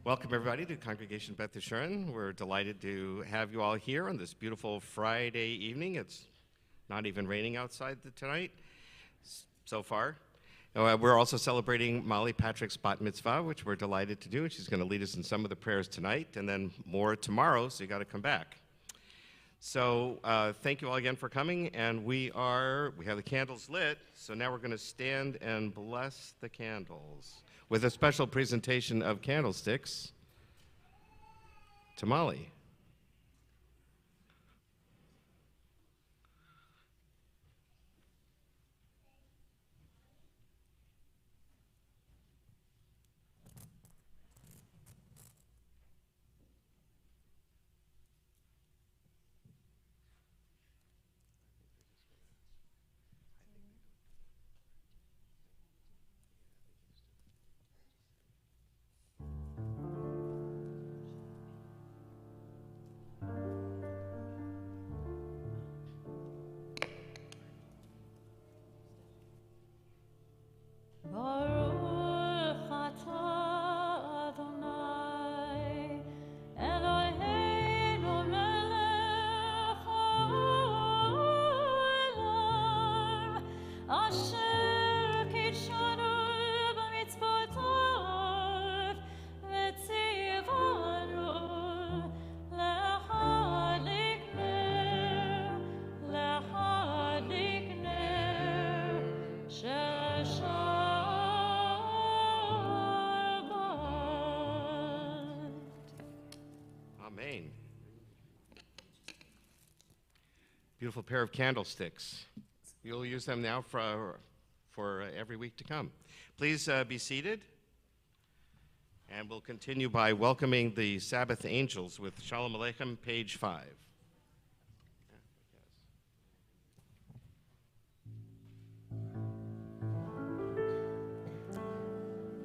Welcome everybody to Congregation Beth Yeshurun. We're delighted to have you all here on this beautiful Friday evening. It's not even raining outside tonight so far. We're also celebrating Molly Patrick's bat mitzvah, which we're delighted to do. And she's going to lead us in some of the prayers tonight and then more tomorrow, so you got to come back. So thank you all again for coming, and we have the candles lit, so now we're going to stand and bless the candles with a special presentation of candlesticks to Molly. Amen. Beautiful pair of candlesticks. You'll use them now for every week to come. Please be seated. And we'll continue by welcoming the Sabbath angels with Shalom Aleichem, page 5.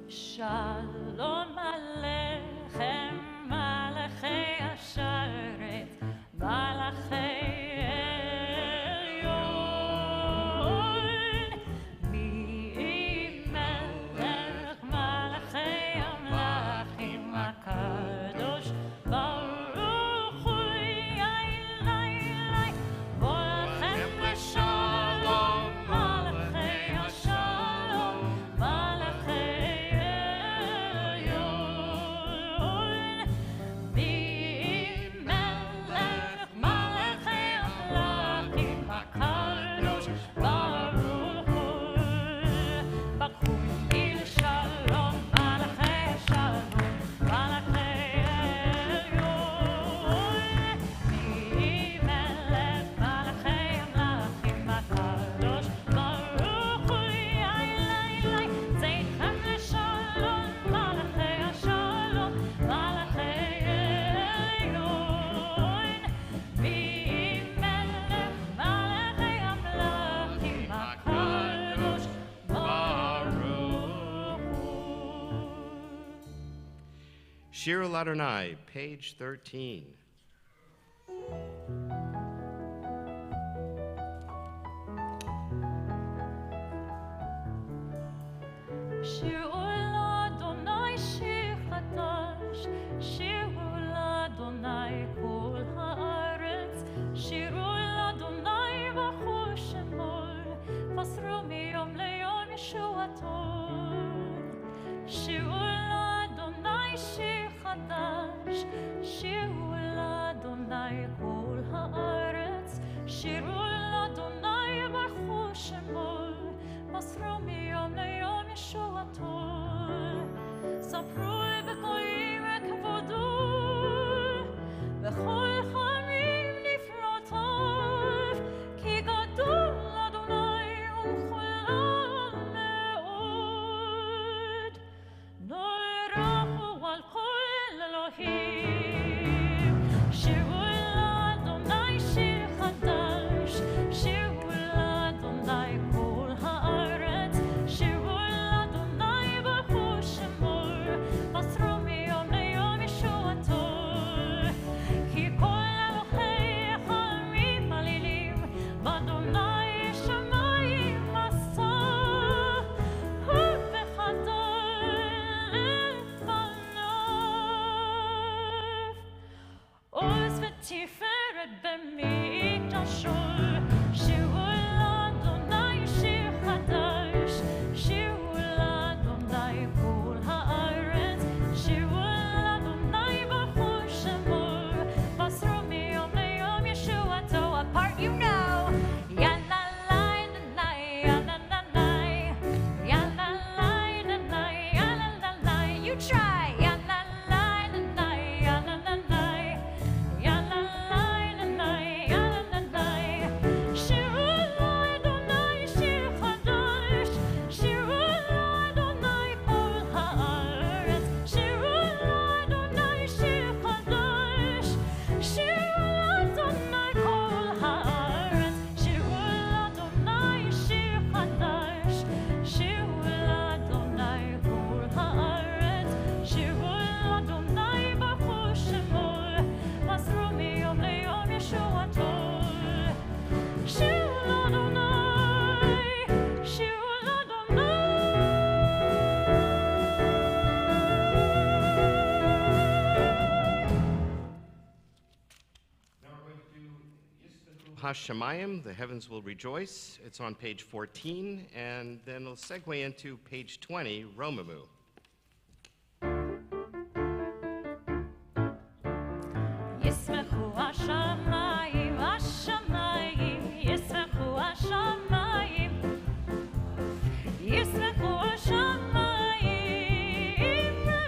Shalom Aleichem, Malachei Asharet, Malachei Shir Ladonai, page 13. Shir Ladonai shir chadash, Shir Ladonai kol haaretz, Shir Ladonai b'chol shemol, fasru miyom leyom yeshuato. Shir Ladonai shir chadash, Shir Ladonai kol haaretz, Shir Ladonai b'chol shemol, fasru miyom leyom yeshuato. ספרו בקולי וכבודו, בכל חמים נפלאותיו, כי גדול אדוני ומחולל מאוד. נערכו על כל אלוהים, שירו לאדוני שיר חדש, שירו לאדוני כל הארץ, שירו לאדוני ברכו שמו. Pasrumio תפארת במקדשו, שירו לאדוני שיר חדש, שירו לאדוני כל הארץ, שירו לאדוני ברכו שמו, מסרו מיום ליום ישועתו. A part you know. You try. Hashemayim, the heavens will rejoice. It's on page 14, and then it'll segue into page 20, Romamu. ישמחו השמיים, השמיים, ישמחו השמיים, ישמחו השמיים,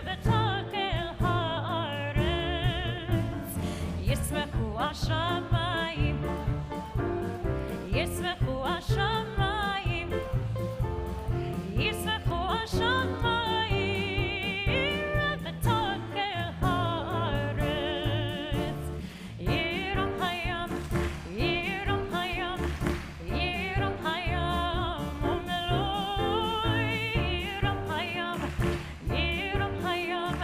ותקל הארץ, ישמחו השמיים, ישמחו השמיים, ישמחו השמיים, ותקל הארץ, יירום הים, יירום הים, יירום הים ומלואי, יירום הים, יירום הים,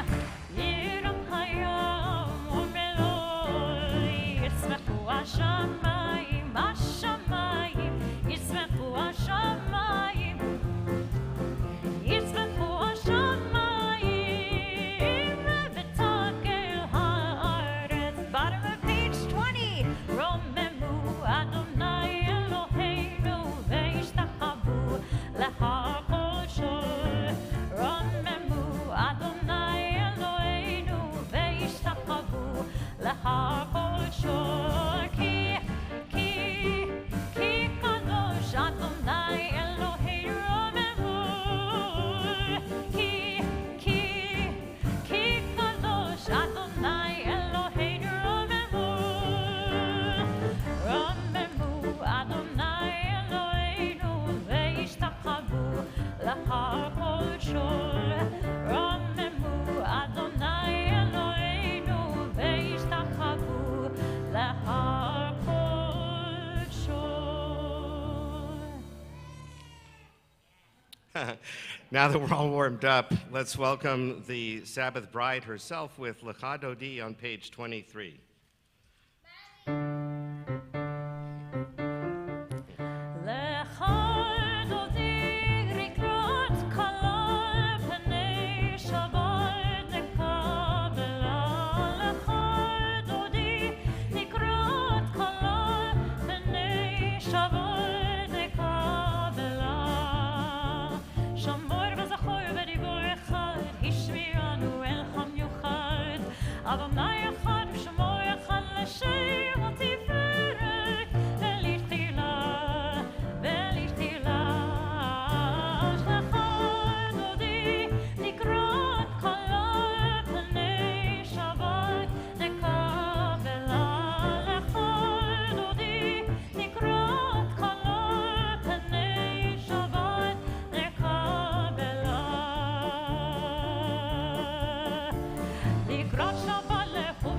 יירום הים ומלואי, ישמחו השמיים, השמיים, ישמחו השמיים, ישמחו השמיים, ותקל הארץ. Bottom of page 20. רוממו אדוני אלוהינו והשתחוו להקדשו. רוממו אדוני אלוהינו והשתחוו להקדשו. כי קדוש אדוני אלוהינו רוממו. כי קדוש אדוני אלוהינו רוממו. רוממו אדוני אלוהינו והשתחוו להקדשו. רוממו אדוני אלוהינו והשתחוו להקדשו. Now that we're all warmed up, let's welcome the Sabbath bride herself with Lecha Dodi on page 23. לך דודי לקראת כלה פני שבת נקבלה. לך דודי לקראת כלה פני שבת נקבלה. שמור וזכור ודיבור אחד, השמיענו אל המיוחד. אדוני אחד ושמו אחד לשם ותפארת ולתחילה ולתחילה. לך דודי לקראת כלה פני שבת נקבלה. לך דודי לקראת כלה פני שבת נקבלה. לקראת שבת לכו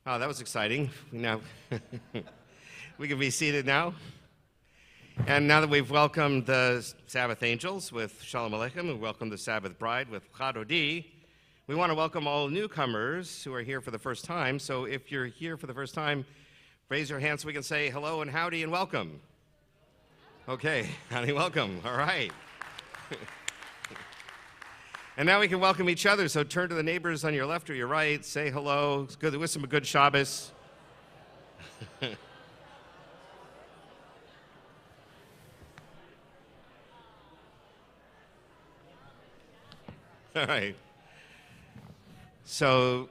Oh, that was exciting. Now, we can be seated now. And now that we've welcomed the Sabbath angels with Shalom Aleichem, we welcome the Sabbath bride with Chadodi, we want to welcome all newcomers who are here for the first time. So if you're here for the first time, raise your hand so we can say hello and howdy and welcome. Okay, howdy, welcome. All right. And now we can welcome each other. So turn to the neighbors on your left or your right, say hello. It's good. Wish them a good Shabbos. All right. So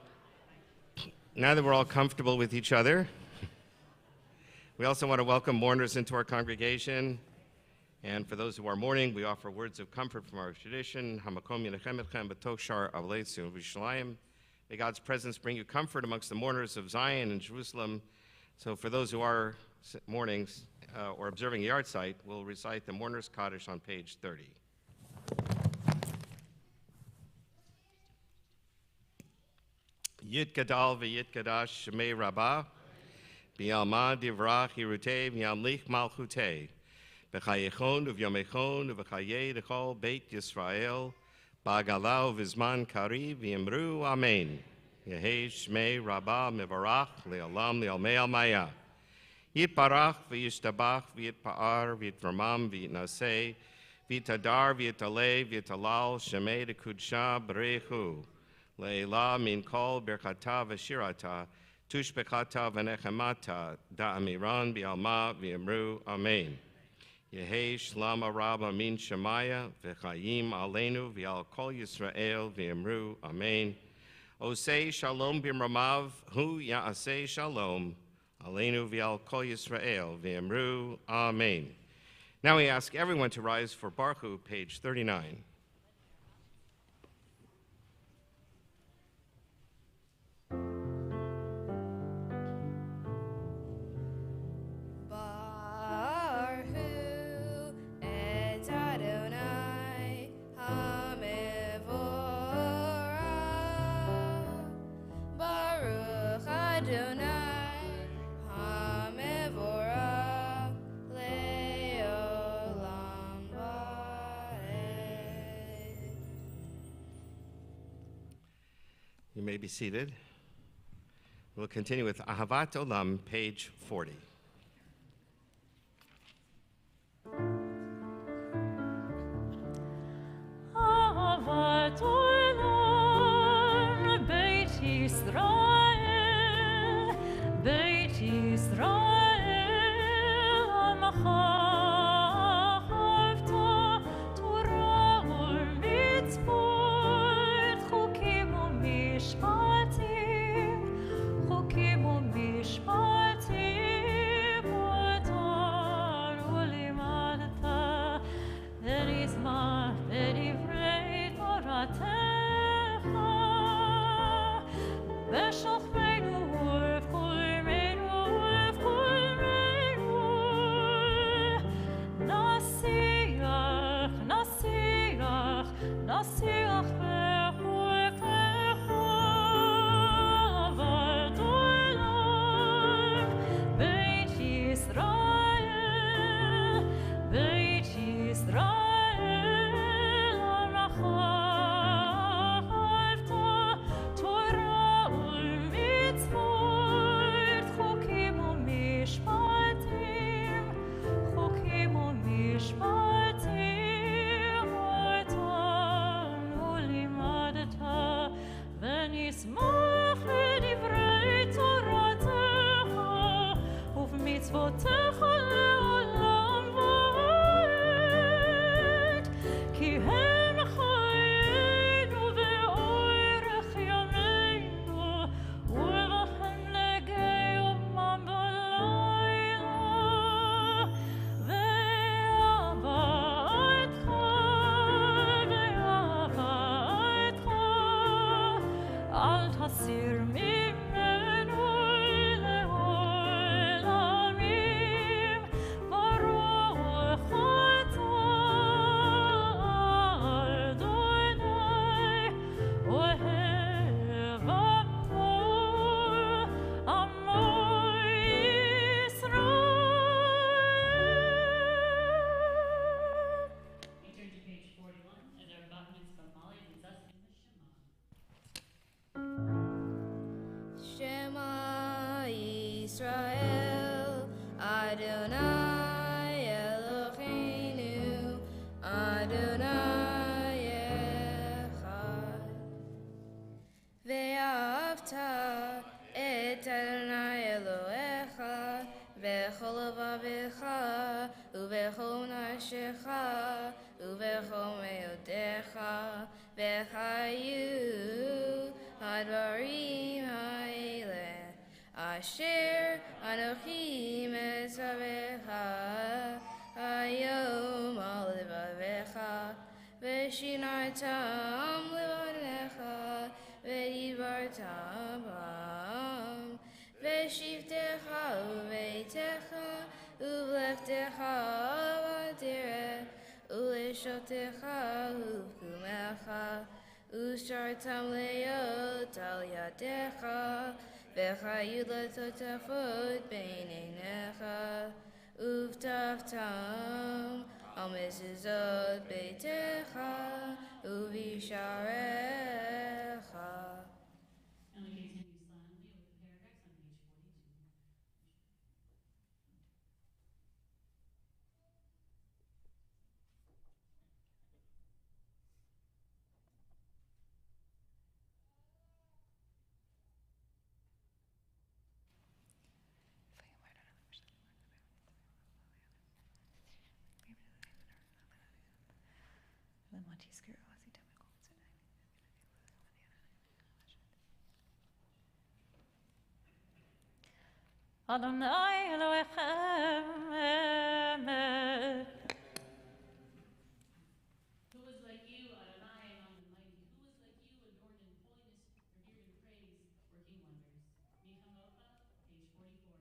now that we're all comfortable with each other, we also want to welcome mourners into our congregation. And for those who are mourning, we offer words of comfort from our tradition. May God's presence bring you comfort amongst the mourners of Zion and Jerusalem. So for those who are mourning or observing the yard site, we'll recite the Mourner's Kaddish on page 30. Yit Gadal v'Yit Gadash Shemei Rabbah B'Yalma Divrach Yerutei V'Yamlich Malchutei B'Chayechon Uv'Yomechon Uv'Chayei D'Chol Beit Yisrael Ba'Gala V'Zman Kari V'Yemru Amen Yehei Shmei Rabbah Mevarach Le'Olam Le'Almei Almaya Yitbarach V'Yishtabach V'Yitpa'ar V'Yitramam V'Yitnaseh V'Yitadar V'Yitaleh V'Yitalal Shemei D'Kudsha B'Rechu Leila min kol berchata v'shirata, tushbechata v'nechemata, da'amiran bi'alma v'yemru amen. Yehei shlam arab amin shemaya, v'chayim aleinu v'al kol Yisrael v'yemru amen. Osei shalom b'mramav, hu ya'asei shalom, aleinu v'al kol Yisrael v'yemru amen. Now we ask everyone to rise for Baruch Hu, page 39. You may be seated. We'll continue with Ahavat Olam, page 40. Ahavat Olam, Beit Yisrael, Beit Yisrael, Amcha Chavta, Torah u'mitzvot, Chukim u'mishpatim, Chukim u'mishpatim, Otan u'limadta, Verizma, Verivrei Toratecha, V'shochmeinu u'v'kulmeinu u'v'kul Israel, Adonai Eloheinu, Adonai Echad. Ve'ahavta et Adonai Elohecha v'chol levavecha u'v'chol nafshecha u'v'chol me'odecha v'chayu hadvarim ha'eleh asher anochi metzavecha hayom al levavecha v'shinartam levanecha v'divartam bam v'shivtecha u'veitecha u'vleftecha v'atireh u'leshotecha u'v'kumecha u'shartam le'yot al yadecha v'chayu l'totafot bein einecha u'v'taftam al mezuzot beitecha u'visharecha. And we continue silently over the paragraphs on page 42. Adonai Elohechem Emet. Who is like you, Adonai, among the mighty? Who is like you, adorned in holiness, revered in praise, working wonders? Michamocha, page 44.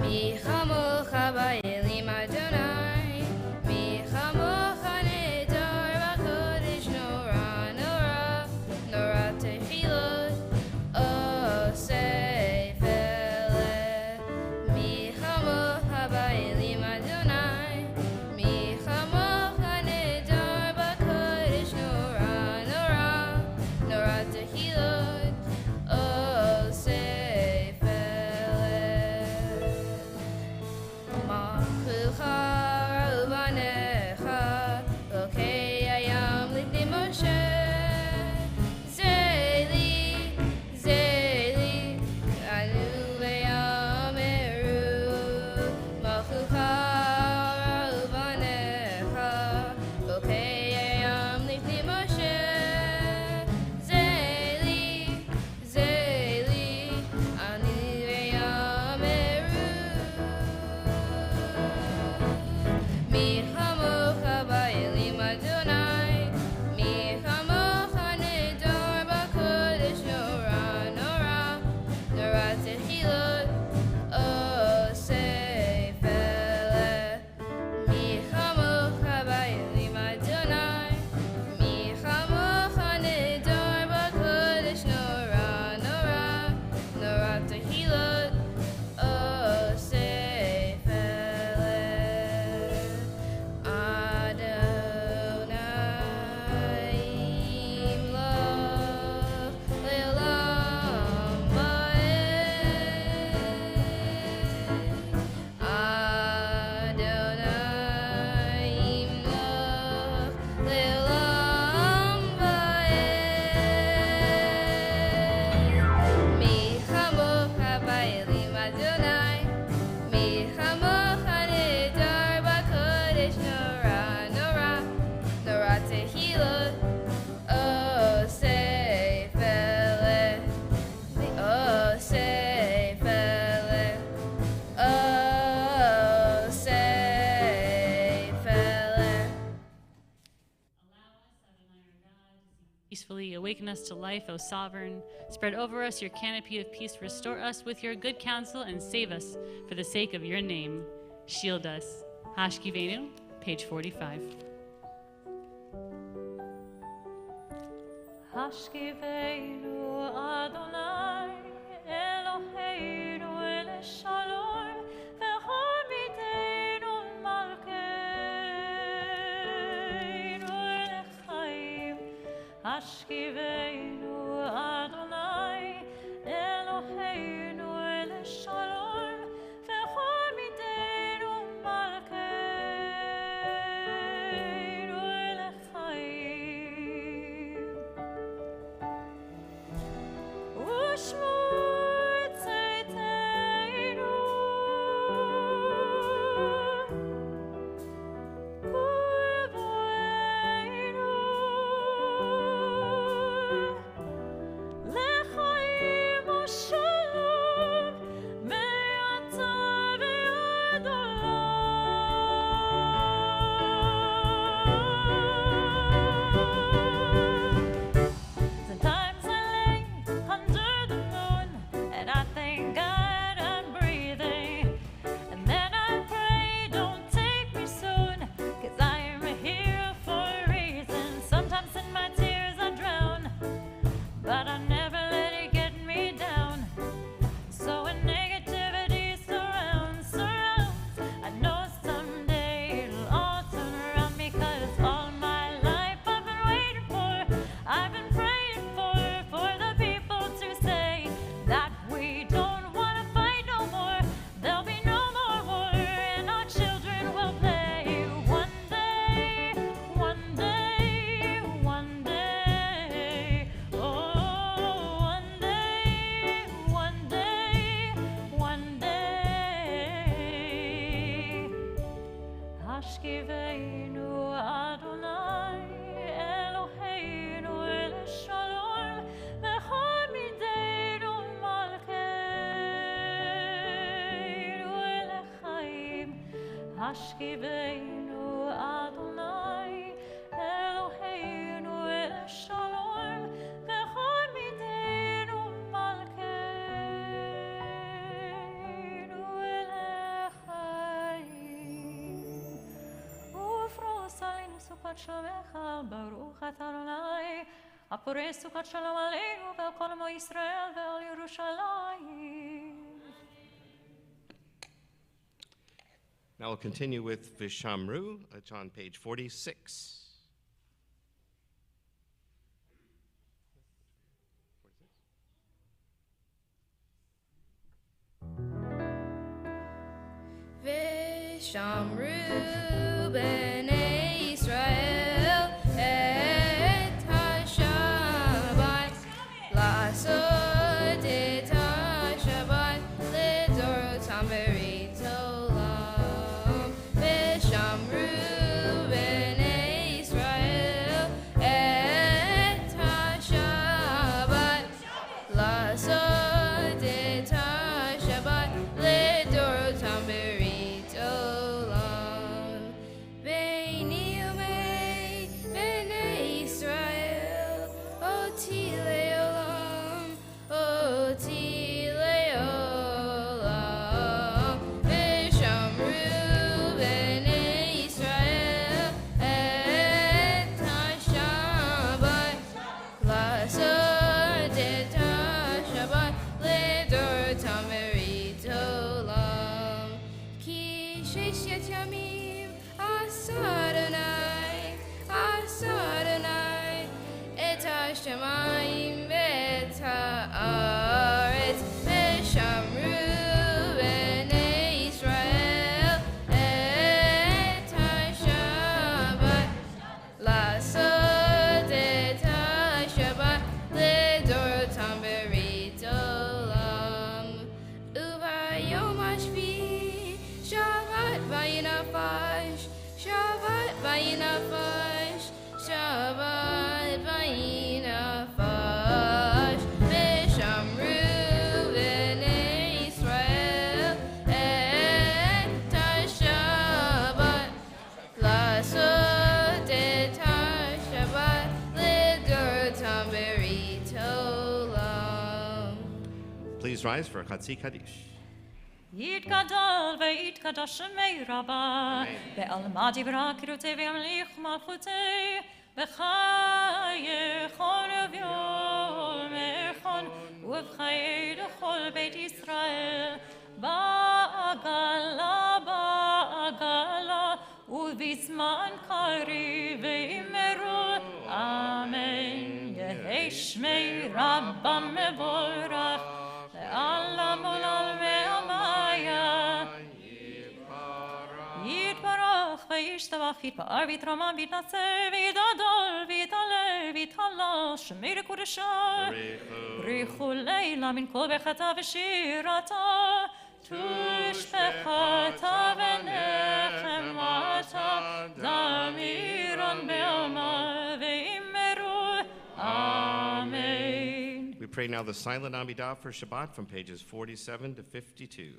Mi chamocha ba'elim Adonai, mi chamocha nedar b'kodesh nora, nora, nora tehilot, osei feleh. Mi chamocha ba'elim Adonai, mi chamocha nedar b'kodesh nora, nora, nora tehilot, osei feleh. Mi chamocha ba'elim Adonai, mi chamocha nedar b'kodesh nora, nora, nora tehilot, osei feleh. Mi chamocha ba'elim Adonai, mi chamocha nedar b'kodesh nora, nora, nora tehilot, osei feleh. Adonai imloch le'olam va'ed. Adonai imloch le'olam va'ed. Mi chamocha ba'elim Adonai, mi chamocha nedar b'kodesh nora, nora, nora tehilot, osei feleh, osei feleh, osei feleh. Allow us, Adonai our God, to see peacefully. Awaken us to life, O sovereign. Spread over us your canopy of peace. Restore us with your good counsel and save us for the sake of your name. Shield us. Hashkivenu, page 45. Hashkivenu Adonai Eloheinu leshalom v'hamidenu malkeinu השכיבנו אדוני אלוהינו לשלום וכל מידנו מלכנו לחיים ושמור צאתנו ובואנו לחיים ושלום מעתה ועד עולם. Sometimes I lay under the moon and I thank God I'm breathing. And then I pray, don't take me soon, 'cause I am here for a reason. Sometimes in my tears I drown, but I never let it get me down. So when negativity surrounds, I know someday it'll all turn around because all my life I've been waiting for, I've been praying for the people to say that we don't want to fight no more. There'll be no more war and our children will play. One day, one day, one day, oh, one day, one day, one day. השכיבנו אדוני אלוהינו לשלום בכל מידנו מלכנו לחיים השכיבנו אדוני אלוהינו לשלום בכל מידנו מלכנו לחיים ופרוס עלינו סוכת שלומך ברוך אתה אדוני הפורש סוכת שלום עלינו ועל כל עמו ישראל ועל ירושלים. Now we'll continue with Vishamru. It's on page 46. Vishamru b'nei Israel et ha-Shabbat la'asot et ha-Shabbat lidorotam berit olam. Vishamru b'nei Israel et ha-Shabbat la'asot et ha-Shabbat lidorotam berit olam. Beini umei b'nei Israel oti leolam, oti leolam. Vishamru b'nei Israel et ha-Shabbat la'asot et ha-Shabbat lidorotam berit olam. Ki sheshet yamim asa Adonai et ha-shamayim et ha'aretz. Vishamru b'nei Israel et ha-Shabbat la'asot et ha-Shabbat lidorotam berit olam. Ubayom hashvi Shabbat vayinafash, Shabbat vayinafash, Shabbat vayinafash. Vishamru b'nei Israel et ha-Shabbat la'asot et ha-Shabbat lidorotam berit olam. Please rise for Chatzi Kaddish. יתגדל ויתקדש שמי רבה, בעלמא דברה קירותי וימליך מלכותי, בחייכון וביומכון, ובחיי לכל בית ישראל, בעגלה בעגלה, ובזמן קריב ואמרו, אמן. ושמי רבם מבורך, לעולם עולם ועמיה. יתברך וישתבח, יתפאר ויתרומם ויתנשא ויתהדל ויתעלה ויתהלל, שמי לקודשו. בריחו לילה מן כל ברכתה ושירתה, תשבחתה ונחמתה, זמירן בעלמא ואמרו אמן. We pray now the silent Amidah for Shabbat from pages 47 to 52.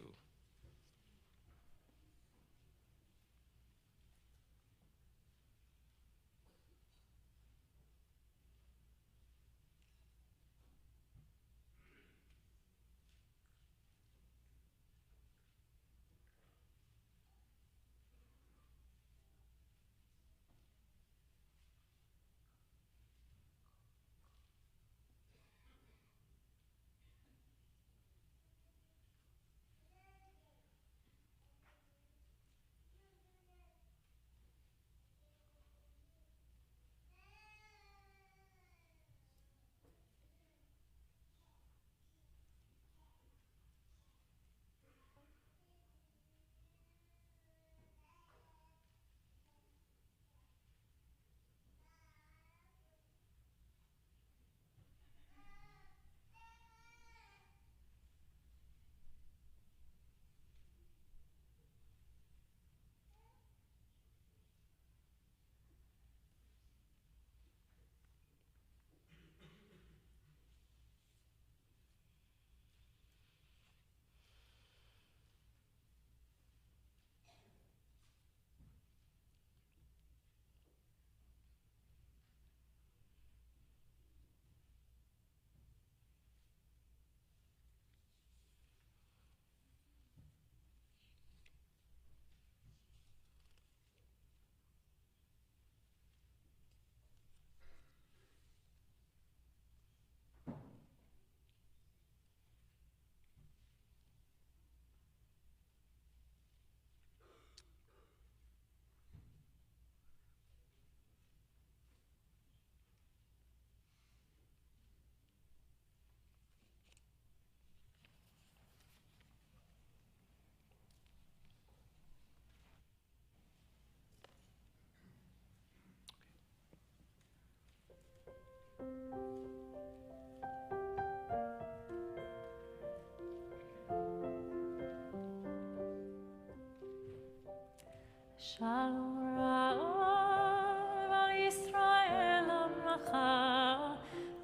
Shalom Rav al Yisrael amcha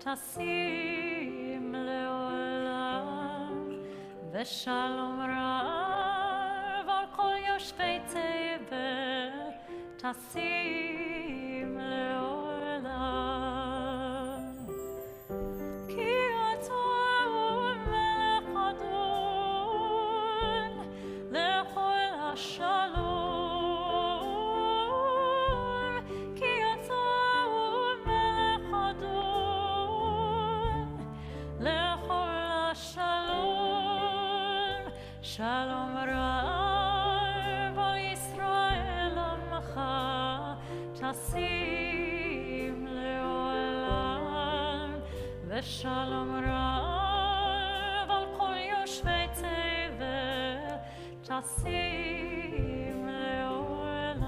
tasim leolam v'shalom Rav al kol yoshvei tever tasim leolam ki ata melech adon lechol hashalom. Shalom Rav al Yisrael amcha tasim leolam v'shalom Rav al kol yoshvei tever tasim leolam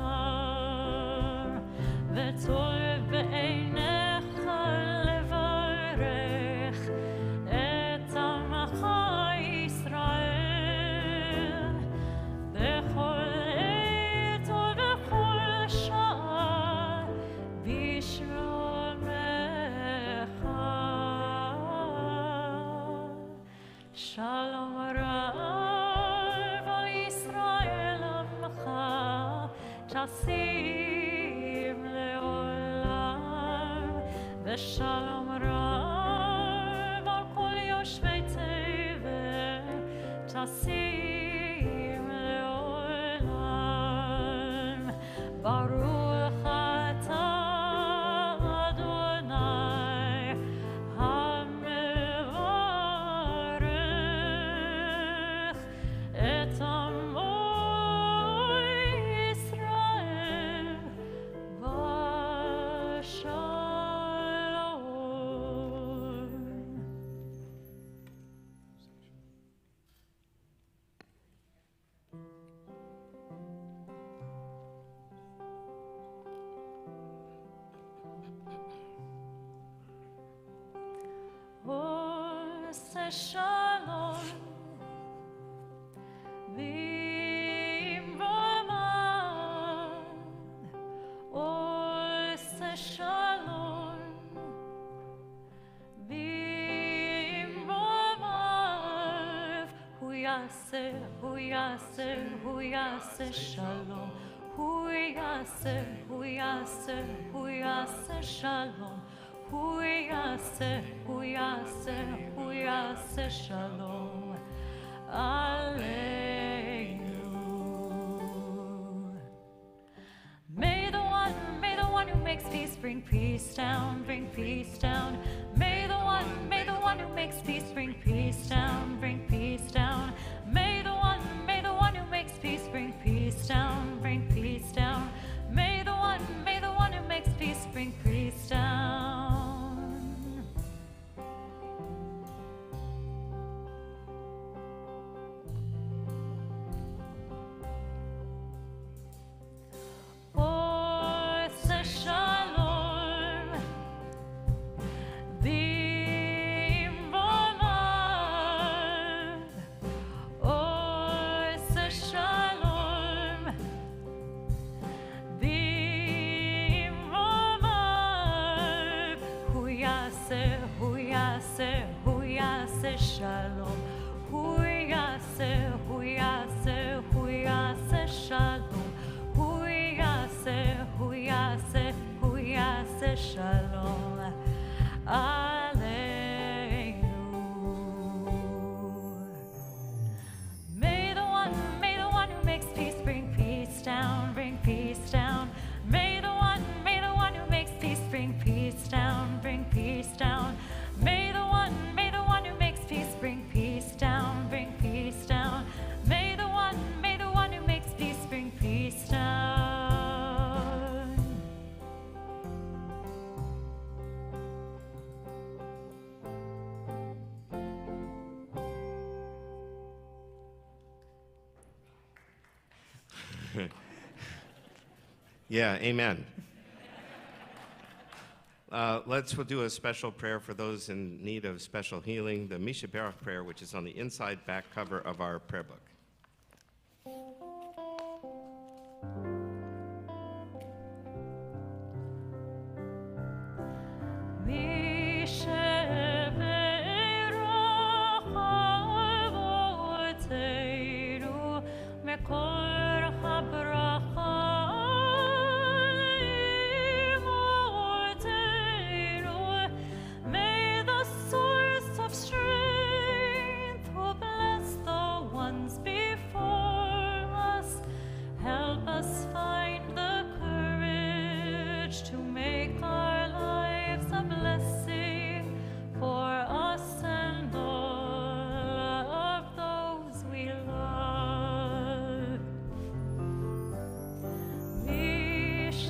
v'tov be'einecha levarech et amcha Shalom Rav al Yisrael amcha tasim leolam v'shalom Rav al kol yoshvei tever tasim leolam baruch atah Shalom. עושה שלום במרומיו, עושה שלום במרומיו. הוא יעשה, הוא יעשה, הוא יעשה שלום. הוא יעשה, הוא יעשה, הוא יעשה שלום. הוא יעשה, הוא יעשה, הוא יעשה שלום עלינו. May the one who makes peace bring peace down, bring peace down. May the one who makes peace bring peace down, bring peace down. May the one who makes peace bring peace down, bring peace down. May the one who makes peace bring peace down. עושה שלום במרומיו, עושה שלום במרומיו. הוא יעשה, הוא יעשה, הוא יעשה שלום. הוא יעשה, הוא יעשה, הוא יעשה שלום. הוא יעשה, הוא יעשה, הוא יעשה שלום עלינו. May the one who makes peace bring peace down, bring peace down. May the one who makes peace bring peace down, bring peace down. May the one who makes peace bring peace down, bring peace down. May the one who makes peace bring peace down. Yeah, amen. We'll do a special prayer for those in need of special healing, the Misha Berach prayer, which is on the inside back cover of our prayer book. May the source of strength who bless the ones before us help us find the courage to make our lives a blessing for us and all of those we love. Misheberach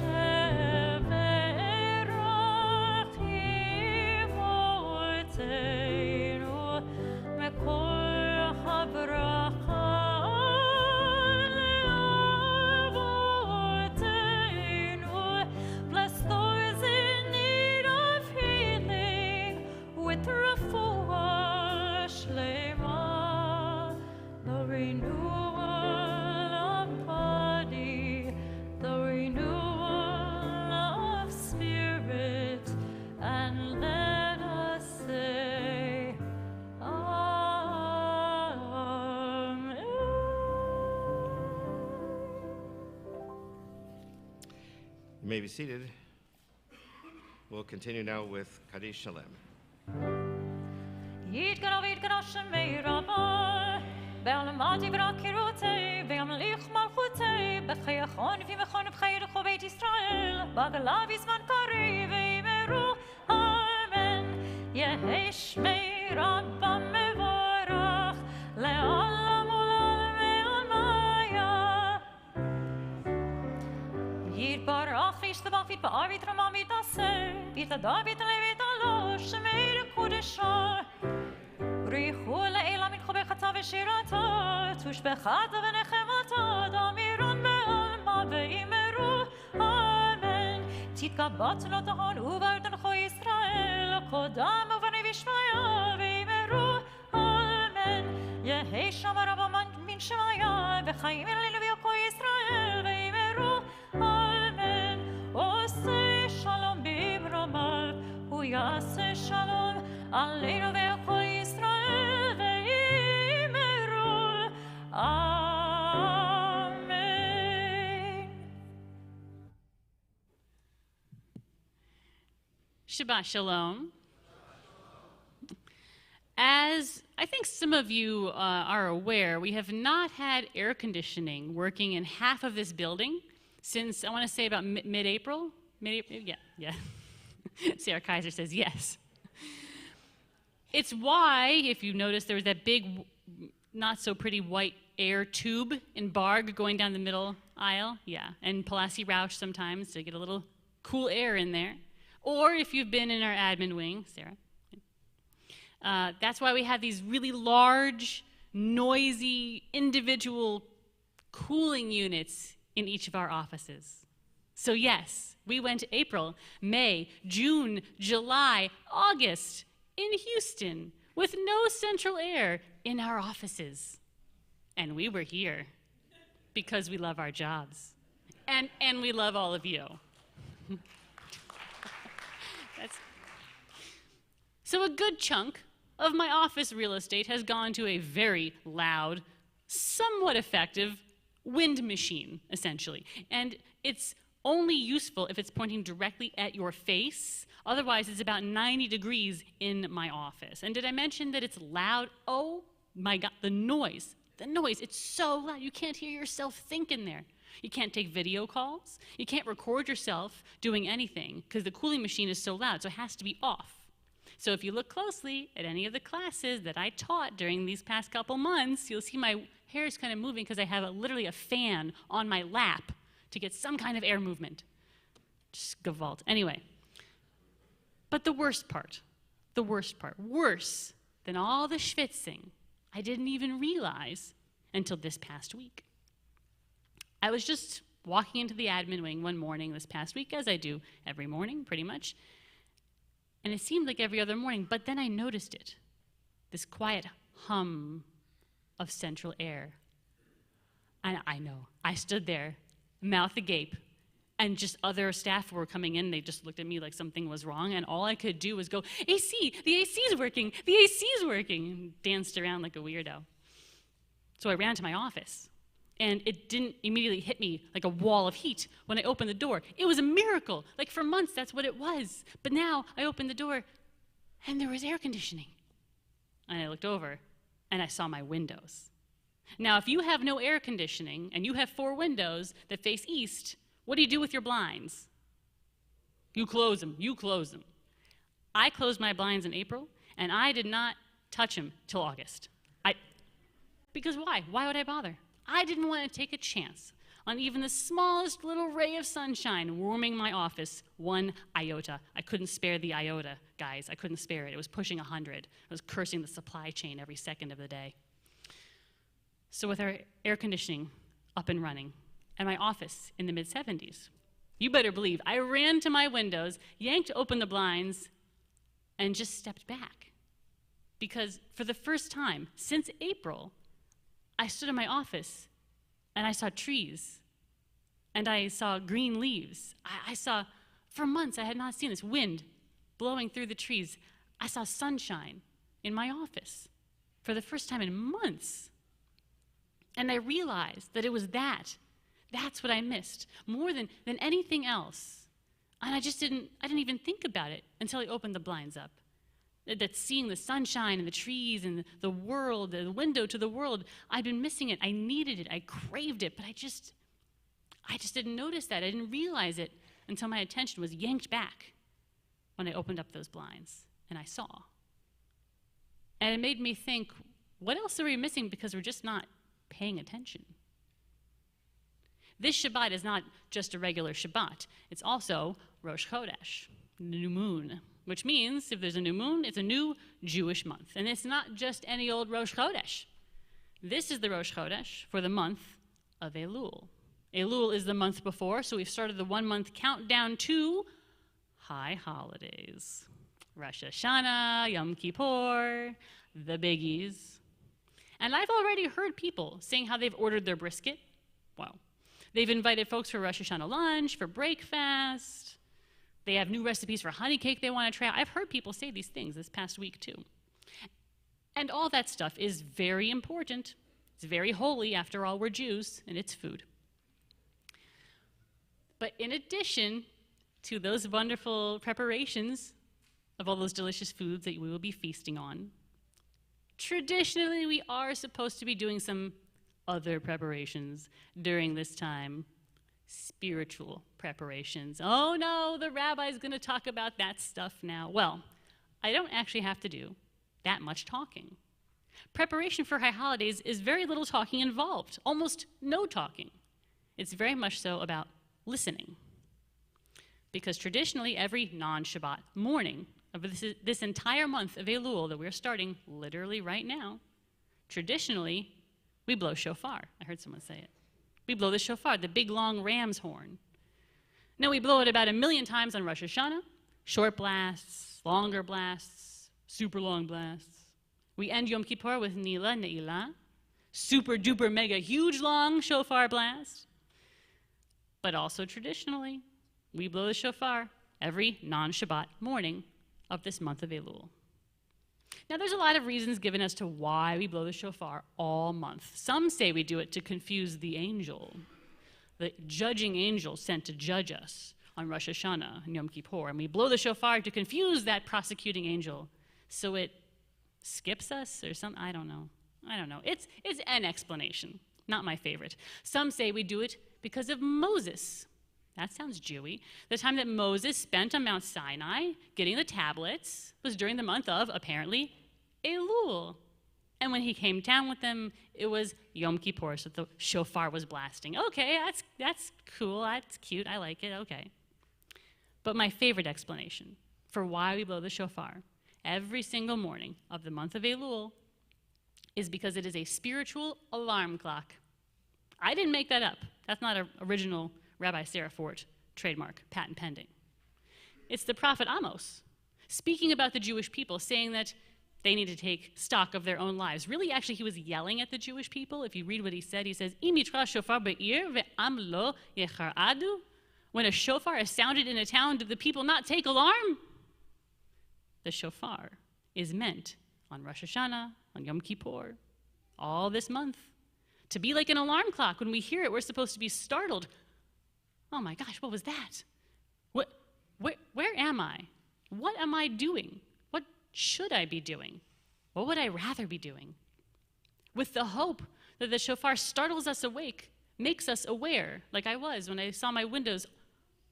imotenu mekol habracha leavotenu. Bless those in need of healing with refuah shlema, the renewal of body, the renewal of spirit, and let us say Amen. You may be seated. We'll continue now with Kaddish Shalem. יתגלה שמי רבה, בעלמתי ברקירותי, וימליך מלכותי, בחיי חונבי וחונבחי לכו בית ישראל, בגלה בזמן קריב ויאמרו אמן. יהי שמי רבה מבורך, לעולם ולעולמי עלמיה. יתברך וישתבח ויתפאר ויתרומם ויתעשר, ויתהדר ויתעלה ויתעלה, שמי לקודשה. ריחו לעילה מנחו בחצה ושירתה, תושבחת ונחמתה, דמירון בעלמה ואמרו אמן. תתקבץ לא תהון ובארדן חו ישראל, קודם ובני ושמיה ואמרו יהי שמר במן מן שמיה וחיים אלינו ויוקו ישראל ויאמרו אמן עושה שלום במרומיו הוא יעשה שלום עלינו ויוקו ישראל ויאמרו אמן. Shabbat Shalom. As I think some of you are aware, we have not had air conditioning working in half of this building since, I want to say, about mid-April. Mid-April? Yeah. Sarah Kaiser says yes. It's why, if you notice, there was that big, not so pretty white air tube in Barg going down the middle aisle. Yeah, and Palazzi Rausch sometimes to get a little cool air in there. Or if you've been in our admin wing, Sarah. That's why we have these really large, noisy, individual cooling units in each of our offices. So yes, we went April, May, June, July, August in Houston with no central air in our offices. And we were here because we love our jobs. And we love all of you. So a good chunk of my office real estate has gone to a very loud, somewhat effective wind machine, essentially. And it's only useful if it's pointing directly at your face. Otherwise, it's about 90 degrees in my office. And did I mention that it's loud? Oh my God, the noise, it's so loud. You can't hear yourself think in there. You can't take video calls. You can't record yourself doing anything because the cooling machine is so loud, so it has to be off. So if you look closely at any of the classes that I taught during these past couple months, you'll see my hair is kind of moving because I have literally a fan on my lap to get some kind of air movement. Just gewalt. Anyway, but the worst part, worse than all the schwitzing, I didn't even realize until this past week. I was just walking into the admin wing one morning this past week, as I do every morning, pretty much. And it seemed like every other morning, but then I noticed it, this quiet hum of central air. And I know, I stood there, mouth agape, and just other staff were coming in, they just looked at me like something was wrong, and all I could do was go, AC, the AC's working, the AC's working, and danced around like a weirdo. So I ran to my office. And it didn't immediately hit me like a wall of heat when I opened the door. It was a miracle. Like for months, that's what it was. But now I opened the door and there was air conditioning. And I looked over and I saw my windows. Now, if you have no air conditioning and you have 4 windows that face east, what do you do with your blinds? You close them. I closed my blinds in April and I did not touch them till August. Because why? Why would I bother? I didn't want to take a chance on even the smallest little ray of sunshine warming my office 1 iota. I couldn't spare the iota, guys. I couldn't spare it. It was pushing 100. I was cursing the supply chain every second of the day. So with our air conditioning up and running and my office in the mid-70s, you better believe I ran to my windows, yanked open the blinds, and just stepped back. Because for the first time since April, I stood in my office and I saw trees and I saw green leaves. I saw, for months I had not seen this wind blowing through the trees. I saw sunshine in my office for the first time in months. And I realized that it was that's what I missed more than anything else. And I didn't even think about it until I opened the blinds up. That seeing the sunshine and the trees and the world, the window to the world, I'd been missing it. I needed it. I craved it, but I just didn't notice that. I didn't realize it until my attention was yanked back when I opened up those blinds and I saw. And it made me think, what else are we missing because we're just not paying attention? This Shabbat is not just a regular Shabbat. It's also Rosh Chodesh, new moon. Which means if there's a new moon, it's a new Jewish month. And it's not just any old Rosh Chodesh. This is the Rosh Chodesh for the month of Elul. Elul is the month before, so we've started the 1-month countdown to high holidays. Rosh Hashanah, Yom Kippur, the biggies. And I've already heard people saying how they've ordered their brisket. Wow. They've invited folks for Rosh Hashanah lunch, for breakfast. They have new recipes for honey cake they want to try. I've heard people say these things this past week too. And all that stuff is very important. It's very holy. After all, we're Jews, and it's food. But in addition to those wonderful preparations of all those delicious foods that we will be feasting on, traditionally we are supposed to be doing some other preparations during this time. Spiritual preparations. Oh no, the rabbi's going to talk about that stuff now. Well, I don't actually have to do that much talking. Preparation for high holidays is very little talking involved, almost no talking. It's very much so about listening. Because traditionally, every non-Shabbat morning of this entire month of Elul that we're starting literally right now, traditionally, we blow shofar. I heard someone say it. We blow the shofar, the big long ram's horn. Now, we blow it about 1,000,000 times on Rosh Hashanah. Short blasts, longer blasts, super long blasts. We end Yom Kippur with Nila, Ne'ilah, super duper mega huge long shofar blast. But also traditionally, we blow the shofar every non-Shabbat morning of this month of Elul. Now, there's a lot of reasons given as to why we blow the shofar all month. Some say we do it to confuse the angel, the judging angel sent to judge us on Rosh Hashanah and Yom Kippur. And we blow the shofar to confuse that prosecuting angel so it skips us or something. I don't know. It's an explanation, not my favorite. Some say we do it because of Moses. That sounds Jewy. The time that Moses spent on Mount Sinai getting the tablets was during the month of, apparently, Elul. And when he came down with them, it was Yom Kippur, so the shofar was blasting. Okay, that's cool, that's cute, I like it, okay. But my favorite explanation for why we blow the shofar every single morning of the month of Elul is because it is a spiritual alarm clock. I didn't make that up. That's not an original Rabbi Sarah Fort trademark, patent pending. It's the prophet Amos speaking about the Jewish people, saying that they need to take stock of their own lives. Really, actually, he was yelling at the Jewish people. If you read what he says, Im yitra shofar be'ir ve'am lo yecharadu. When a shofar is sounded in a town, do the people not take alarm? The shofar is meant on Rosh Hashanah, on Yom Kippur, all this month, to be like an alarm clock. When we hear it, we're supposed to be startled. Oh my gosh, what was that? Where am I? What am I doing? What should I be doing? What would I rather be doing? With the hope that the shofar startles us awake, makes us aware, like I was when I saw my windows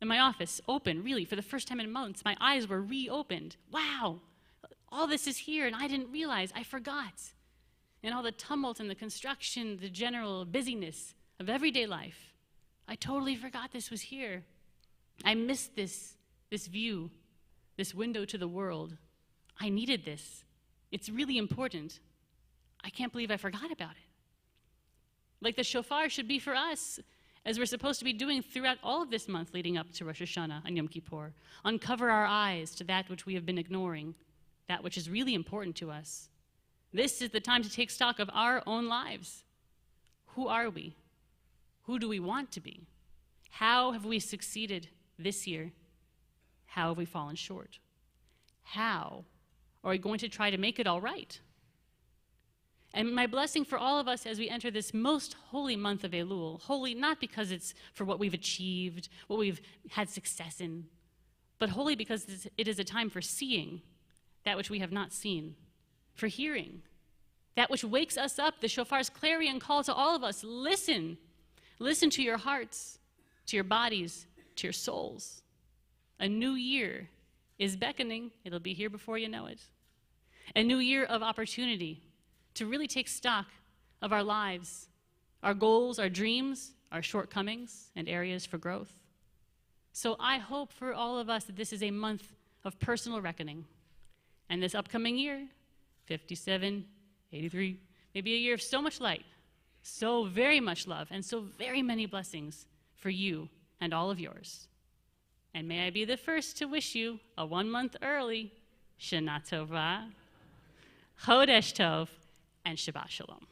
in my office open, really, for the first time in months. My eyes were reopened. Wow, all this is here, and I didn't realize, I forgot. And all the tumult and the construction, the general busyness of everyday life, I totally forgot this was here. I missed this view, this window to the world. I needed this. It's really important. I can't believe I forgot about it. Like the shofar should be for us, as we're supposed to be doing throughout all of this month leading up to Rosh Hashanah and Yom Kippur. Uncover our eyes to that which we have been ignoring, that which is really important to us. This is the time to take stock of our own lives. Who are we? Who do we want to be? How have we succeeded this year? How have we fallen short? How are we going to try to make it all right? And my blessing for all of us as we enter this most holy month of Elul, holy not because it's for what we've achieved, what we've had success in, but holy because it is a time for seeing that which we have not seen, for hearing that which wakes us up, the shofar's clarion call to all of us. Listen. Listen to your hearts, to your bodies, to your souls. A new year is beckoning. It'll be here before you know it. A new year of opportunity to really take stock of our lives, our goals, our dreams, our shortcomings, and areas for growth. So I hope for all of us that this is a month of personal reckoning. And this upcoming year, 57, 83, may be a year of so much light, so very much love, and so very many blessings for you and all of yours. And may I be the first to wish you a 1 month early Shana Tova, Chodesh Tov, and Shabbat Shalom.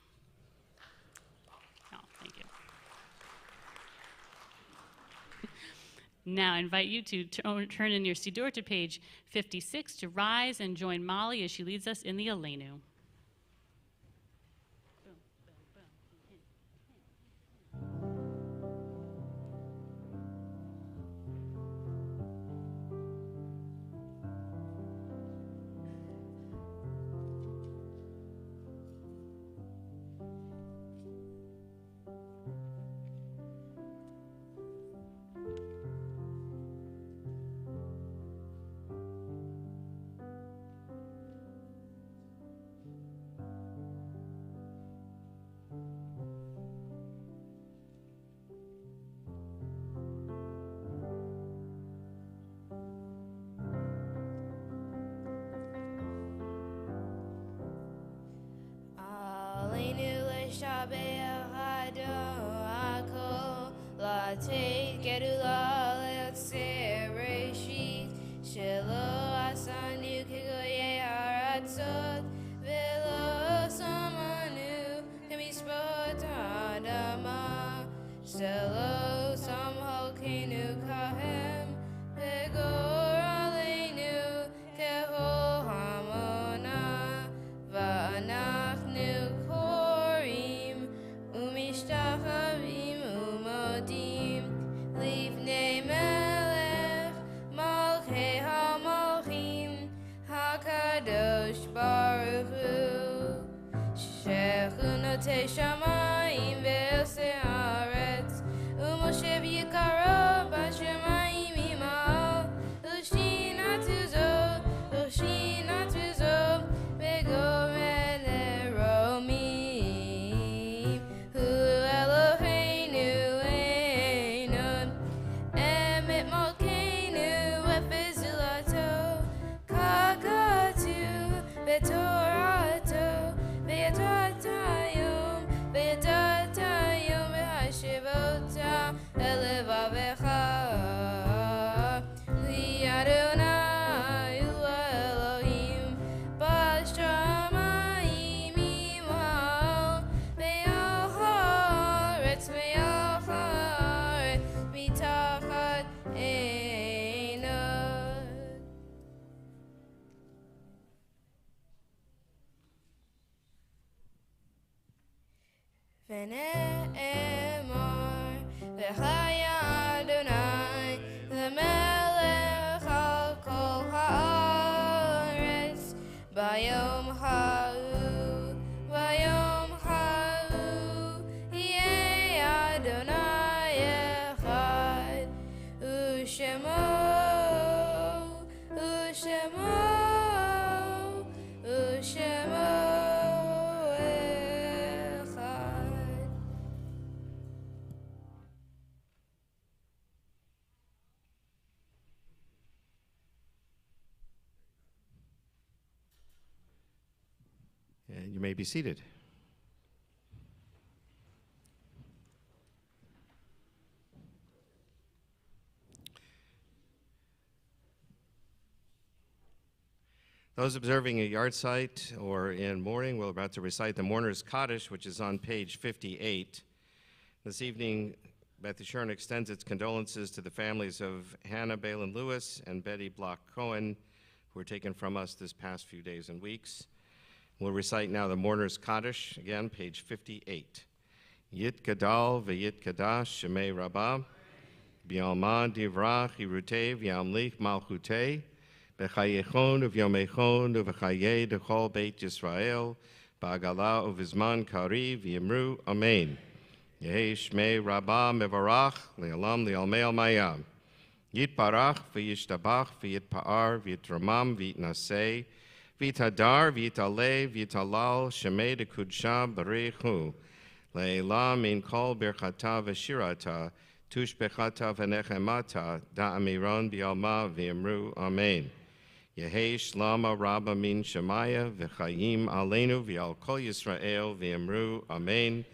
Now I invite you to turn in your Siddur to page 56 to rise and join Molly as she leads us in the Aleinu. Aleinu leshabeh Hado Latei Gedula Leotse Reshit Shelo Asanu Kigoye Haratzot Velo Samanu Kemispot Adama Shelo Samhokinu Kahem Pegor Aleinu Keho Hamona Va'anachnu Korim Umishtachavim Umodim Livnei Melech Malchei HaMalchim HaKadosh Baruch Hu Shechunotei Shamayim Ve'osei Haaretz Umoshev Yikaro B'Shamayim Imal Ushinatu Zo Ushinatu Zo Begomer Leromim Hu Eloheinu Einon Emet Malkeinu Efezulato Kakatu Betorato Beatatayom Beatatayom Behashivota Elevavecha Liadonai Elohim Bashamayim Imal Be'al Haaretz Mitachat Einot. V'ne'emar v'chaya Adonai l'melech al kol haaretz bayom ha'u yeh Adonai echad u'shemo echad. And you may be seated. Those observing a yard site or in mourning, we're about to recite the Mourner's Kaddish, which is on page 58. This evening, Beth Sharon extends its condolences to the families of Hannah Balin Lewis and Betty Block Cohen, who were taken from us this past few days and weeks. We'll recite now the Mourner's Kaddish, again, page 58. Yit Gadal v'yit Kadash Shemei Rabbah, B'yalma Divrach Hirutei v'yamlich Malchutei, B'chayechon uv'yomechon uv'chayei dechol Beit Yisrael, Ba'agala uv'zman kariv v'yimru Amen. Yehei Shmei Rabbah mevarach le'olam le'almei almayam. Yitbarach v'yishtabach v'yitpa'ar v'yitramam v'yitnasei v'yitadar v'yitaleh v'yitalal Shemei dekudshah b'reichu le'elam min kol birchata v'shirata tushbechata v'nechemata da'amiron b'yalma v'yimru Amen. Yehei Shlama Rabba min Shemaya v'chayim aleinu v'yal kol Yisrael v'yimru Amen.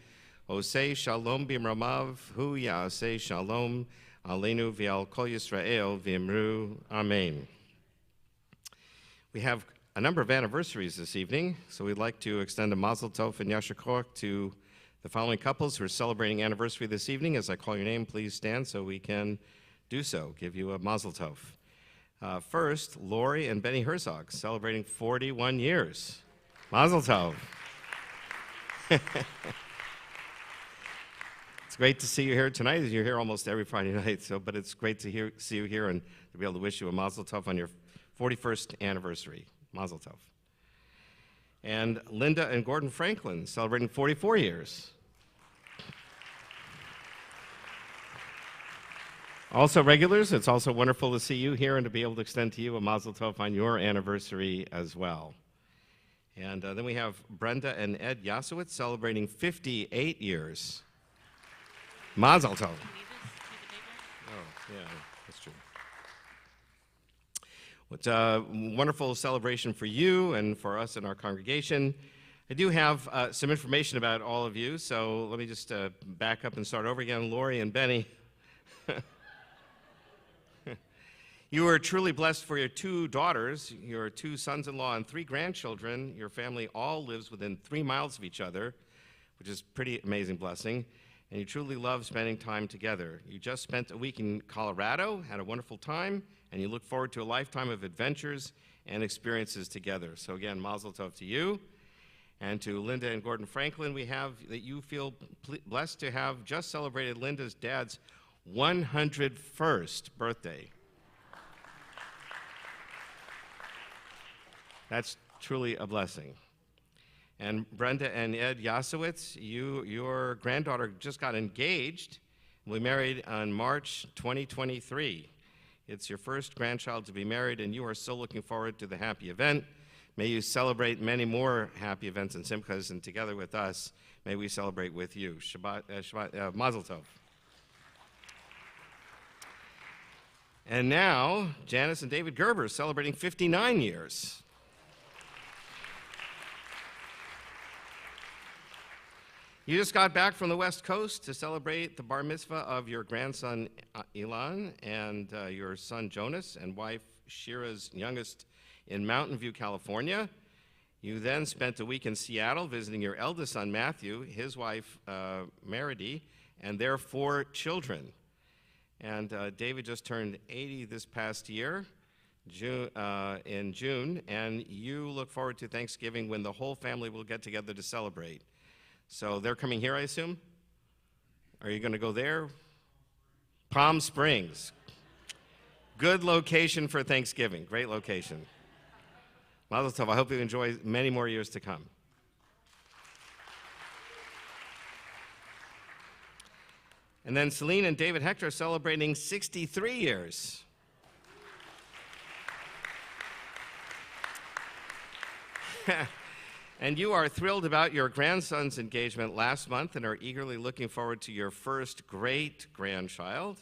Osei Shalom b'mramav hu ya'asei Shalom aleinu v'yal kol Yisrael v'yimru Amen. We have a number of anniversaries this evening, so we'd like to extend a mazel tov and yasher koach to the following couples who are celebrating anniversary this evening. As I call your name, please stand so we can do so. Give you a mazel tov. First, Lori and Benny Herzog, celebrating 41 years. Mazel tov. It's great to see you here tonight. You're here almost every Friday night, but it's great to see you here and to be able to wish you a mazel tov on your 41st anniversary. Mazel tov. And Linda and Gordon Franklin, celebrating 44 years. Also regulars, it's also wonderful to see you here and to be able to extend to you a mazel tov on your anniversary as well. And then we have Brenda and Ed Yasowitz celebrating 58 years. Mazel tov. Oh, yeah, that's true. It's a wonderful celebration for you and for us in our congregation. I do have some information about all of you, so let me just back up and start over again. Lori and Benny. You are truly blessed for your 2 daughters, your 2 sons-in-law, and 3 grandchildren. Your family all lives within 3 miles of each other, which is a pretty amazing blessing. And you truly love spending time together. You just spent a week in Colorado, had a wonderful time, and you look forward to a lifetime of adventures and experiences together. So again, mazel tov to you. And to Linda and Gordon Franklin, we have that you feel blessed to have just celebrated Linda's dad's 101st birthday. That's truly a blessing. And Brenda and Ed Yasowitz, your granddaughter just got engaged. We married on March 2023. It's your first grandchild to be married, and you are so looking forward to the happy event. May you celebrate many more happy events and simchas, and together with us, may we celebrate with you. Mazel tov. And now, Janice and David Gerber celebrating 59 years. You just got back from the West Coast to celebrate the bar mitzvah of your grandson Elon and your son Jonas and wife Shira's youngest in Mountain View, California. You then spent a week in Seattle visiting your eldest son Matthew, his wife Meredy, and their 4 children. And David just turned 80 this past year, in June, and you look forward to Thanksgiving when the whole family will get together to celebrate. So they're coming here, I assume? Are you going to go there? Palm Springs. Good location for Thanksgiving. Great location. Mazel tov. I hope you enjoy many more years to come. And then Celine and David Hector are celebrating 63 years. And you are thrilled about your grandson's engagement last month and are eagerly looking forward to your first great-grandchild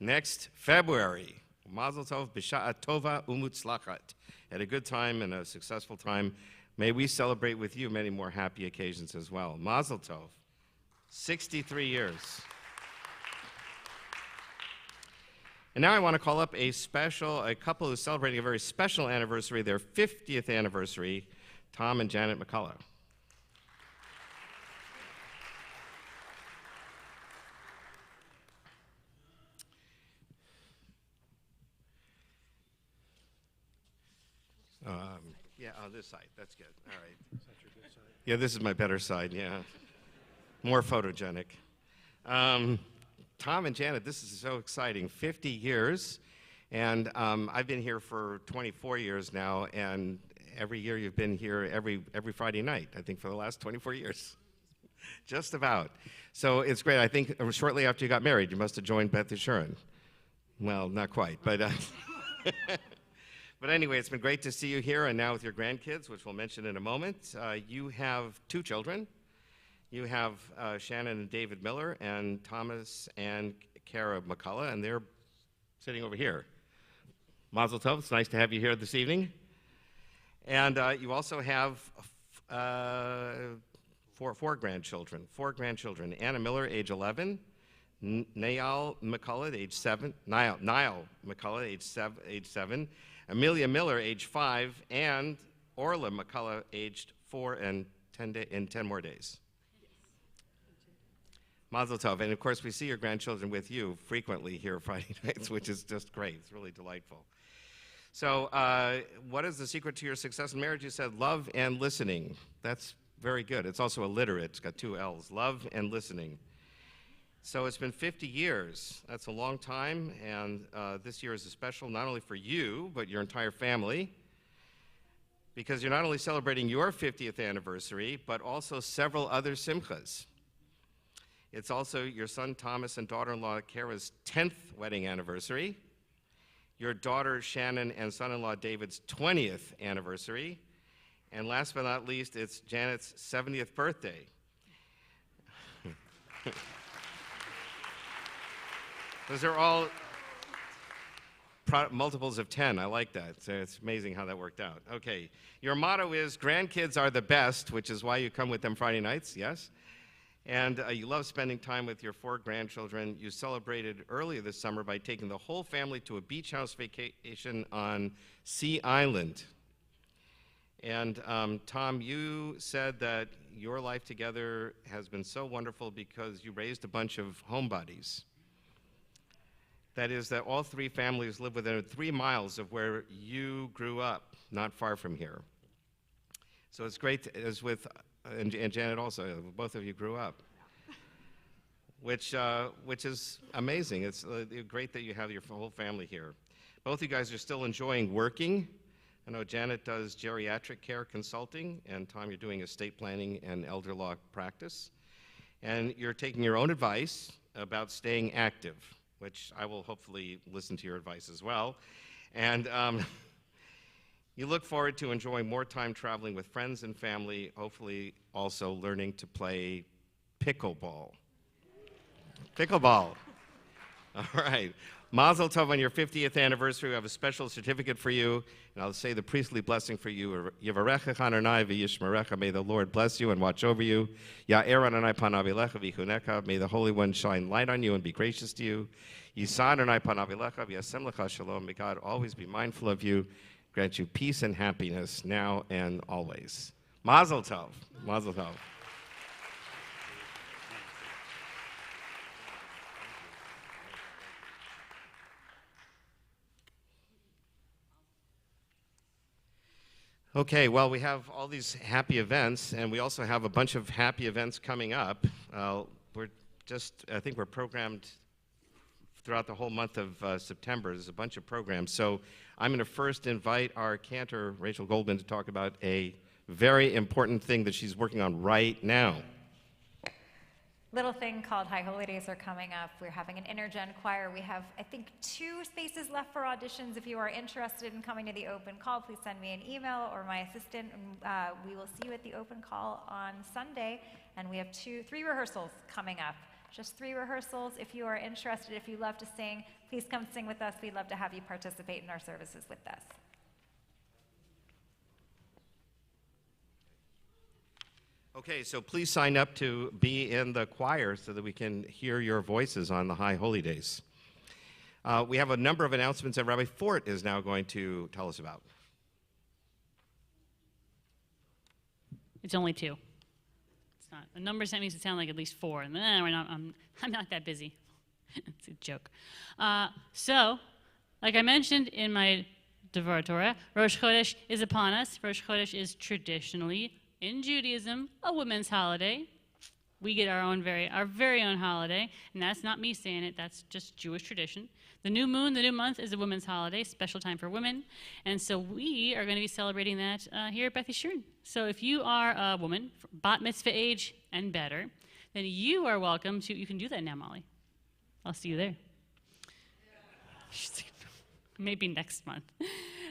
next February. Mazel tov b'sha'a tova u'mutzlachat. At a good time and a successful time, may we celebrate with you many more happy occasions as well. Mazel tov. 63 years. And now I want to call up a couple who's celebrating a very special anniversary, their 50th anniversary, Tom and Janet McCullough. This side. That's good. All right. Is that your good side? Yeah, this is my better side, yeah. More photogenic. Tom and Janet, this is so exciting. 50 years, and I've been here for 24 years now, and every year you've been here every Friday night, I think, for the last 24 years. Just about. So it's great. I think shortly after you got married, you must have joined Beth Ashurin. Well, not quite, but... But anyway, it's been great to see you here, and now with your grandkids, which we'll mention in a moment. You have 2 children. You have Shannon and David Miller, and Thomas and Kara McCullough, and they're sitting over here. Mazel tov, it's nice to have you here this evening. And you also have 4 grandchildren. 4 grandchildren. Anna Miller, age 11. Niall McCullough, age 7. Niall McCullough, age 7. Amelia Miller, age 5. And Orla McCullough, aged 4 and 10 more days. Mazel tov. And of course, we see your grandchildren with you frequently here Friday nights, which is just great. It's really delightful. So what is the secret to your success in marriage? You said love and listening. That's very good. It's also alliterate. It's got 2 L's, love and listening. So it's been 50 years. That's a long time, and this year is special not only for you, but your entire family, because you're not only celebrating your 50th anniversary, but also several other simchas. It's also your son Thomas and daughter-in-law Kara's 10th wedding anniversary, your daughter Shannon and son-in-law David's 20th anniversary, and last but not least, it's Janet's 70th birthday. Those are all multiples of 10. I like that. So it's amazing how that worked out. Okay. Your motto is, grandkids are the best, which is why you come with them Friday nights, yes? And you love spending time with your 4 grandchildren. You celebrated earlier this summer by taking the whole family to a beach house vacation on Sea Island. And Tom, you said that your life together has been so wonderful because you raised a bunch of homebodies. That is that all 3 families live within 3 miles of where you grew up, not far from here. So it's great, as with, and Janet also, both of you grew up, which is amazing. It's great that you have your whole family here. Both you guys are still enjoying working. I know Janet does geriatric care consulting, and Tom, you're doing estate planning and elder law practice. And you're taking your own advice about staying active, which I will hopefully listen to your advice as well. And you look forward to enjoying more time traveling with friends and family, hopefully also learning to play pickleball. Pickleball. All right. Mazel tov on your 50th anniversary. We have a special certificate for you, and I'll say the priestly blessing for you. Yivarecha Adonai v'yishmerecha. May the Lord bless you and watch over you. Ya'er Adonai panav elecha v'yichunecha. May the Holy One shine light on you and be gracious to you. Yisa Adonai panav elecha v'yasem lecha shalom. May God always be mindful of you, grant you peace and happiness now and always. Mazel tov. Mazel tov. Okay, well, we have all these happy events, and we also have a bunch of happy events coming up. I think we're programmed throughout the whole month of September. There's a bunch of programs. So I'm going to first invite our cantor, Rachel Goldman, to talk about a very important thing that she's working on right now. Little thing called High Holy Days are coming up. We're having an intergen choir. We have, I think, 2 spaces left for auditions. If you are interested in coming to the open call, please send me an email or my assistant. We will see you at the open call on Sunday. And we have 3 rehearsals coming up. Just 3 rehearsals. If you are interested, if you love to sing, please come sing with us. We'd love to have you participate in our services with us. Okay, so please sign up to be in the choir so that we can hear your voices on the High Holy Days. We have a number of announcements that Rabbi Fort is now going to tell us about. It's only 2. It's not a number that makes it sound like at least 4, and then I'm not that busy. It's a joke. So, like I mentioned in my Devar Torah, Rosh Chodesh is upon us. Rosh Chodesh is traditionally, in Judaism, a women's holiday. We get our very own holiday, and that's not me saying it, that's just Jewish tradition. The new moon, the new month, is a women's holiday, special time for women, and so we are going to be celebrating that here at Beth Yeshurun. So if you are a woman, bat mitzvah age and better, then you are welcome to, you can do that now, Molly. I'll see you there. Maybe next month.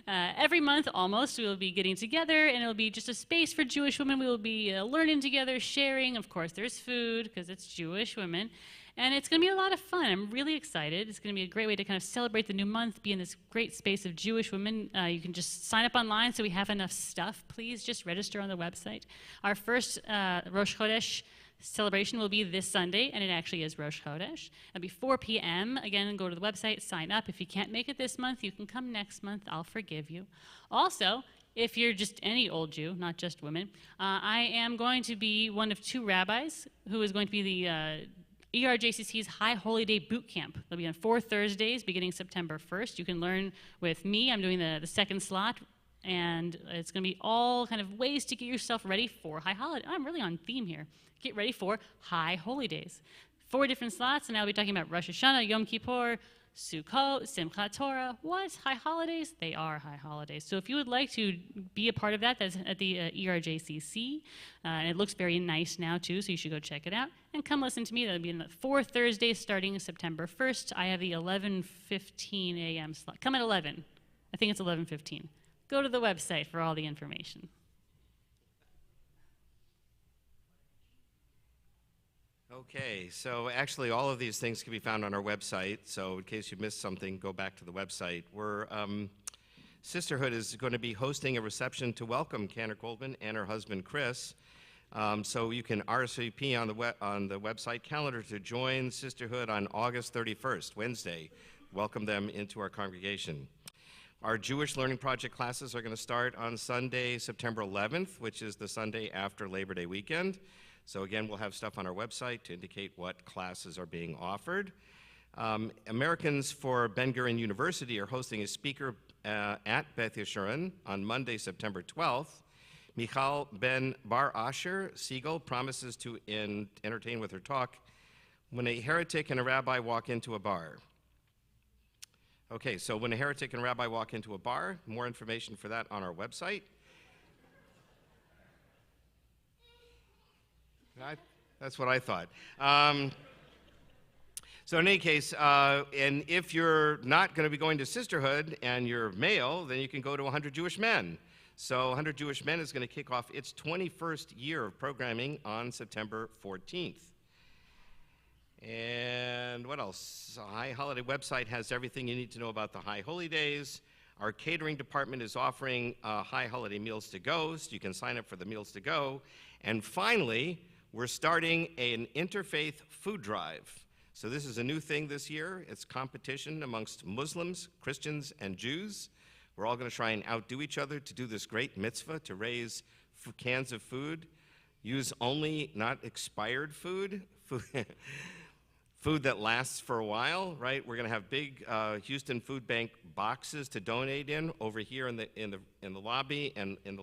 Every month, almost, we will be getting together, and it'll be just a space for Jewish women. We will be learning together, sharing. Of course, there's food, because it's Jewish women. And it's going to be a lot of fun. I'm really excited. It's going to be a great way to kind of celebrate the new month, be in this great space of Jewish women. You can just sign up online so we have enough stuff. Please just register on the website. Our first Rosh Chodesh celebration will be this Sunday, and it actually is Rosh Chodesh. It'll be 4 p.m. Again, go to the website, sign up. If you can't make it this month, you can come next month. I'll forgive you. Also, if you're just any old Jew, not just women, I am going to be one of 2 rabbis who is going to be the ERJCC's High Holy Day Boot Camp. They'll be on 4 Thursdays beginning September 1st. You can learn with me. I'm doing the second slot, and it's going to be all kind of ways to get yourself ready for High Holiday. I'm really on theme here. Get ready for High Holy Days. 4 different slots, and I'll be talking about Rosh Hashanah, Yom Kippur, Sukkot, Simchat Torah. What? High holidays? They are high holidays. So if you would like to be a part of that, that's at the ERJCC. And it looks very nice now, too, so you should go check it out. And come listen to me. That'll be on the 4 Thursdays starting September 1st. I have the 11:15 a.m. slot. Come at 11. I think it's 11:15. Go to the website for all the information. Okay, so actually all of these things can be found on our website, so in case you missed something, go back to the website. Sisterhood is going to be hosting a reception to welcome Cantor Goldman and her husband Chris, so you can RSVP on the website calendar to join Sisterhood on August 31st, Wednesday. Welcome them into our congregation. Our Jewish Learning Project classes are going to start on Sunday, September 11th, which is the Sunday after Labor Day weekend. So again, we'll have stuff on our website to indicate what classes are being offered. Americans for Ben Gurion University are hosting a speaker at Beth Yeshurun on Monday, September 12th. Michal Ben Bar Asher Siegel promises to entertain with her talk, When a Heretic and a Rabbi Walk into a Bar. Okay, so when a heretic and a rabbi walk into a bar, more information for that on our website. That's what I thought. So in any case, and if you're not going to be going to Sisterhood and you're male, then you can go to 100 Jewish Men. So 100 Jewish Men is going to kick off its 21st year of programming on September 14th. And what else? The High Holiday website has everything you need to know about the High Holy Days. Our catering department is offering High Holiday Meals to Go, so you can sign up for the Meals to Go. And finally, we're starting an interfaith food drive. So this is a new thing this year. It's competition amongst Muslims, Christians, and Jews. We're all going to try and outdo each other to do this great mitzvah to raise cans of food. Use only not expired food. Food that lasts for a while, right? We're going to have big Houston Food Bank boxes to donate in over here in the lobby and in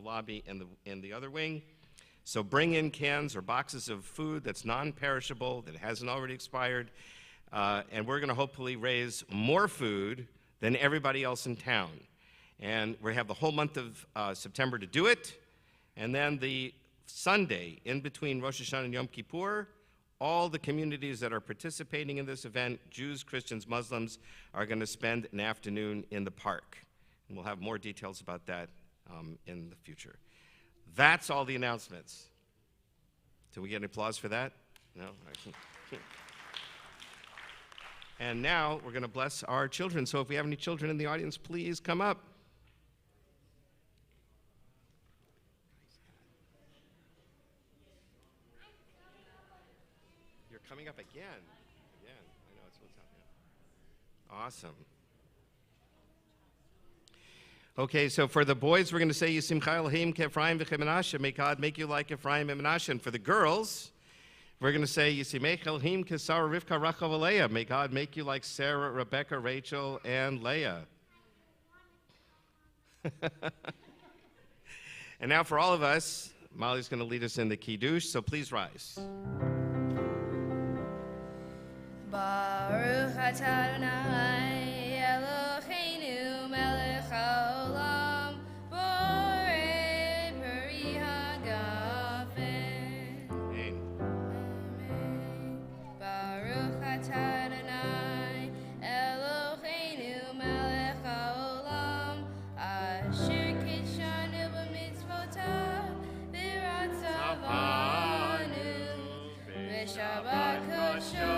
the other wing. So bring in cans or boxes of food that's non-perishable, that hasn't already expired, and we're going to hopefully raise more food than everybody else in town. And we have the whole month of September to do it, and then the Sunday in between Rosh Hashanah and Yom Kippur, all the communities that are participating in this event, Jews, Christians, Muslims, are going to spend an afternoon in the park. And we'll have more details about that in the future. That's all the announcements. Do we get any applause for that? No? And now we're going to bless our children. So if we have any children in the audience, please come up. You're coming up again. I know, it's what's happening. Awesome. Okay, so for the boys, we're going to say Yisimcha Elohim Ephraim v'Menashe. May God make you like Ephraim and Menashe. And for the girls, we're going to say Yisimech Elohim Sarah Rivka Rachel Leah. May God make you like Sarah, Rebecca, Rachel, and Leah. And now for all of us, Molly's going to lead us in the Kiddush, so please rise. Baruch atah Adonai Eloheinu melech haolam borei peri hagafen. Amen. Amen. Baruch atah Adonai Eloheinu melech haolam asher kidshanu b'mitzvotav v'ratzavanu v'shabbat kodsho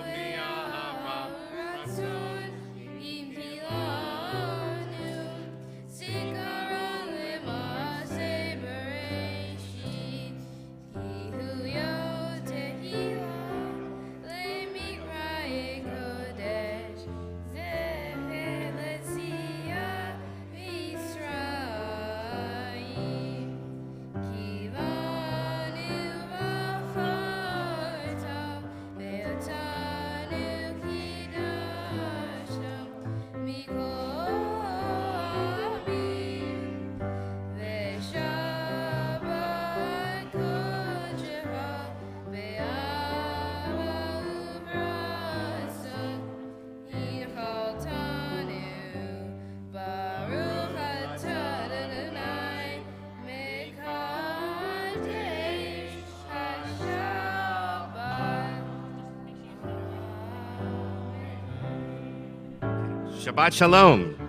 v'yahavu ratzon. Shabbat Shalom.